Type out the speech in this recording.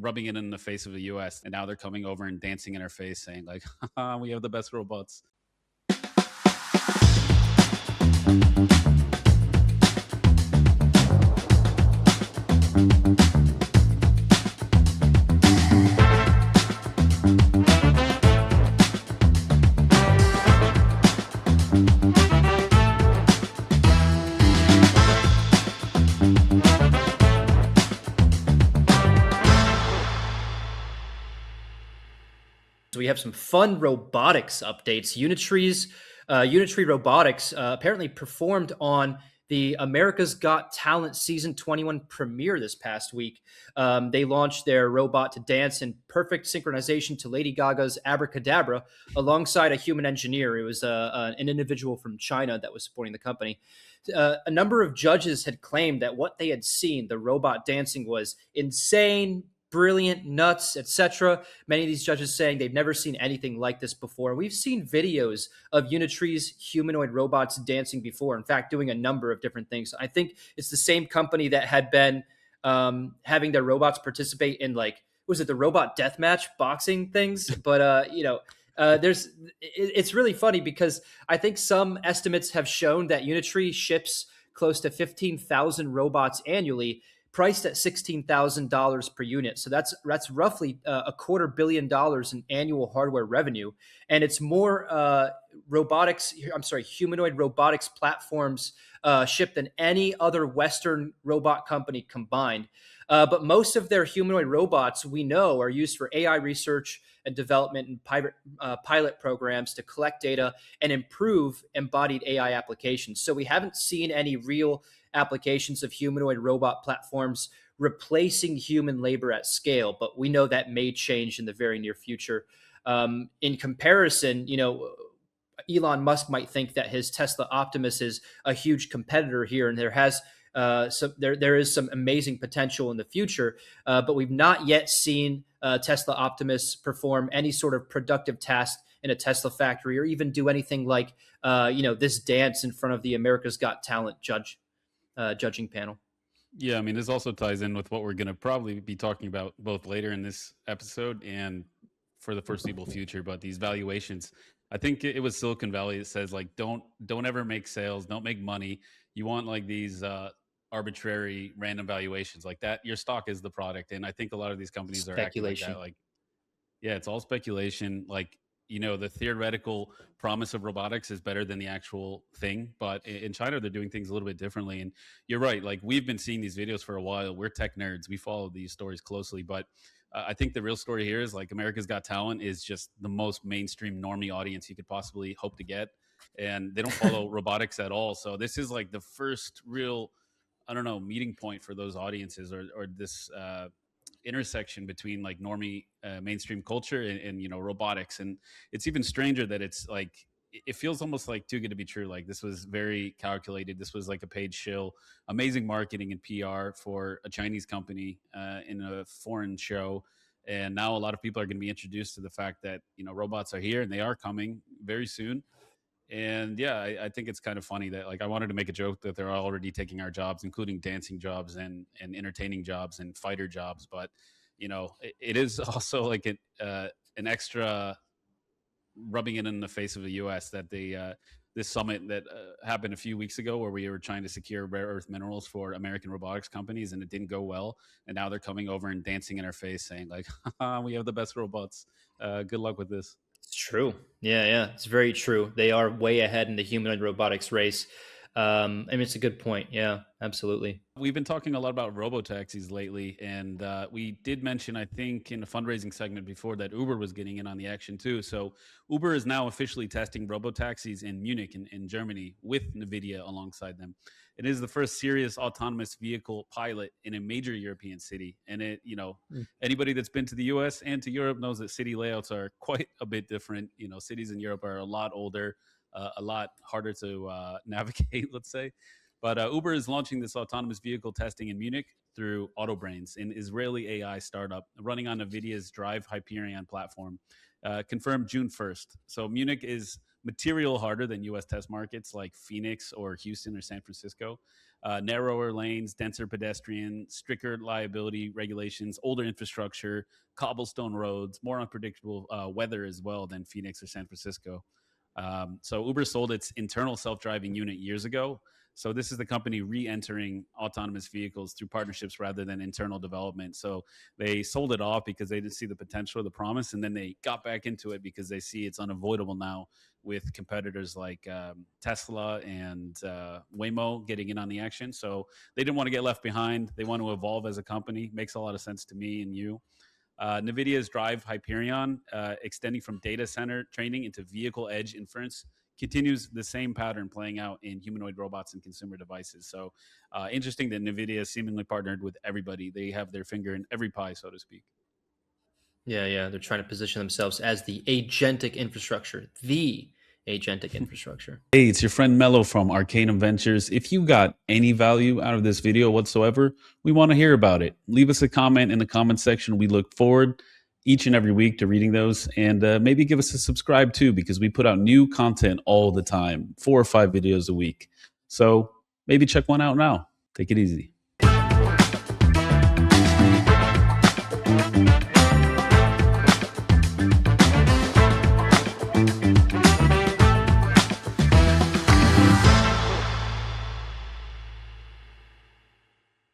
rubbing it in the face of the US, and now they're coming over and dancing in our face saying like, haha, we have the best robots. We have some fun robotics updates. Unitree Robotics apparently performed on the America's Got Talent Season 21 premiere this past week. They launched their robot to dance in perfect synchronization to Lady Gaga's Abracadabra alongside a human engineer. It was an individual from China that was supporting the company. A number of judges had claimed that what they had seen, the robot dancing, was insane, brilliant, nuts, etc. Many of these judges saying they've never seen anything like this before. We've seen videos of Unitree's humanoid robots dancing before, in fact, doing a number of different things. I think it's the same company that had been having their robots participate in, like, was it the robot deathmatch boxing things? But, it's really funny because I think some estimates have shown that Unitree ships close to 15,000 robots annually, priced at $16,000 per unit. So that's roughly $250 million in annual hardware revenue. And it's more humanoid robotics platforms shipped than any other Western robot company combined. But most of their humanoid robots, we know, are used for AI research and development and pilot programs to collect data and improve embodied AI applications. So we haven't seen any real applications of humanoid robot platforms replacing human labor at scale, but we know that may change in the very near future. In comparison, Elon Musk might think that his Tesla Optimus is a huge competitor here, and there is some amazing potential in the future, but we've not yet seen Tesla Optimus perform any sort of productive task in a Tesla factory, or even do anything like this dance in front of the America's Got Talent judging panel. Yeah, I mean, this also ties in with what we're going to probably be talking about both later in this episode and for the foreseeable future. But these valuations, I think it was Silicon Valley that says, like, don't ever make sales, don't make money. You want like these arbitrary random valuations like that. Your stock is the product, and I think a lot of these companies are acting like that. Like, yeah, it's all speculation. Like, the theoretical promise of robotics is better than the actual thing. But in China, they're doing things a little bit differently. And you're right. Like, we've been seeing these videos for a while. We're tech nerds. We follow these stories closely. But I think the real story here is, like, America's Got Talent is just the most mainstream normie audience you could possibly hope to get. And they don't follow robotics at all. So this is like the first real, I don't know, meeting point for those audiences, or this intersection between like normie mainstream culture and robotics. And it's even stranger that it's like, it feels almost like too good to be true. Like, this was very calculated. This was like a paid shill, amazing marketing and PR for a Chinese company in a foreign show. And now a lot of people are going to be introduced to the fact that robots are here, and they are coming very soon. And yeah, I think it's kind of funny that, like, I wanted to make a joke that they're already taking our jobs, including dancing jobs and entertaining jobs and fighter jobs. But it is also like an extra rubbing it in the face of the U.S. that this summit that happened a few weeks ago, where we were trying to secure rare earth minerals for American robotics companies, and it didn't go well. And now they're coming over and dancing in our face saying like, we have the best robots. Good luck with this. It's true. Yeah, it's very true. They are way ahead in the humanoid robotics race. I mean, it's a good point. Yeah, absolutely. We've been talking a lot about robotaxis lately, and we did mention, I think, in the fundraising segment before, that Uber was getting in on the action too. So Uber is now officially testing robotaxis in Munich, in Germany, with Nvidia alongside them. It is the first serious autonomous vehicle pilot in a major European city. And anybody that's been to the US and to Europe knows that city layouts are quite a bit different. Cities in Europe are a lot older, a lot harder to navigate, let's say. But Uber is launching this autonomous vehicle testing in Munich through Autobrains, an Israeli AI startup running on Nvidia's Drive Hyperion platform, confirmed June 1st. So Munich is material harder than US test markets like Phoenix or Houston or San Francisco. Narrower lanes, denser pedestrian, stricter liability regulations, older infrastructure, cobblestone roads, more unpredictable weather as well than Phoenix or San Francisco. So Uber sold its internal self-driving unit years ago. So this is the company re-entering autonomous vehicles through partnerships rather than internal development. So they sold it off because they didn't see the potential or the promise, and then they got back into it because they see it's unavoidable now with competitors like Tesla and Waymo getting in on the action. So they didn't want to get left behind. They want to evolve as a company. Makes a lot of sense to me and you. NVIDIA's Drive Hyperion, extending from data center training into vehicle edge inference, continues the same pattern playing out in humanoid robots and consumer devices. So interesting that NVIDIA seemingly partnered with everybody. They have their finger in every pie, so to speak. Yeah. They're trying to position themselves as the agentic infrastructure, Hey, it's your friend Mello from Arcanum Ventures. If you got any value out of this video whatsoever, we want to hear about it. Leave us a comment in the comment section. We look forward each and every week to reading those, and maybe give us a subscribe too, because we put out new content all the time, 4 or 5 videos a week. So maybe check one out now. Take it easy.